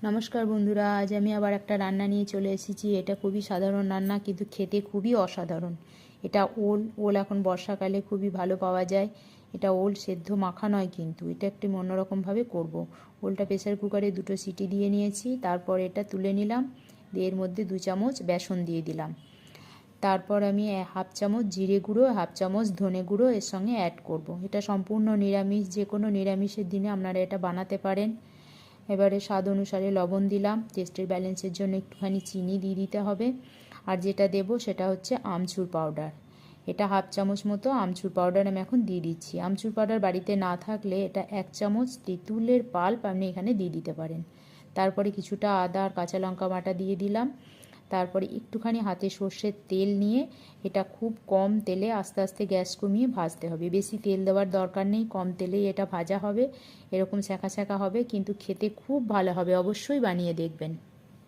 নমস্কার বন্ধুরা, আজ আমি আবার একটা রান্না নিয়ে চলে এসেছি। এটা খুবই সাধারণ রান্না, কিন্তু খেতে খুবই অসাধারণ। এটা ওল এখন বর্ষাকালে খুবই ভালো পাওয়া যায়। এটা ওল সেদ্ধ মাখা নয়, কিন্তু এটা একটু অন্যরকমভাবে করব। ওলটা প্রেসার কুকারে 2টো সিটি দিয়ে নিয়েছি, তারপর এটা তুলে নিলাম, দিয়ে এর মধ্যে 2 চামচ বেসন দিয়ে দিলাম। তারপর আমি হাফ চামচ জিরে গুঁড়ো, হাফ চামচ ধনে গুঁড়ো এর সঙ্গে অ্যাড করব। এটা সম্পূর্ণ নিরামিষ, যে কোনো নিরামিষের দিনে আপনারা এটা বানাতে পারেন। এবারে স্বাদ অনুসারে লবণ দিলাম, টেস্টের ব্যালেন্সের জন্য একটুখানি চিনি দিয়ে দিতে হবে। আর যেটা দেব সেটা হচ্ছে আমচুর পাউডার। এটা হাফ চামচ মতো আমচুর পাউডার আমি এখন দিয়ে দিচ্ছি। আমচুর পাউডার বাড়িতে না থাকলে এটা 1 চামচ তেঁতুলের পাল্প আপনি এখানে দিয়ে দিতে পারেন। তারপরে কিছুটা আদা আর কাঁচা লঙ্কা বাটা দিয়ে দিলাম। তারপরে একটুখানি হাতে সর্ষের তেল নিয়ে এটা খুব কম তেলে আস্তে আস্তে গ্যাস কমিয়ে ভাজতে হবে। বেশি তেল দেওয়ার দরকার নেই, কম তেলেই এটা ভাজা হবে। এরকম ছ্যাঁকা ছ্যাঁকা হবে, কিন্তু খেতে খুব ভালো হবে। অবশ্যই বানিয়ে দেখবেন।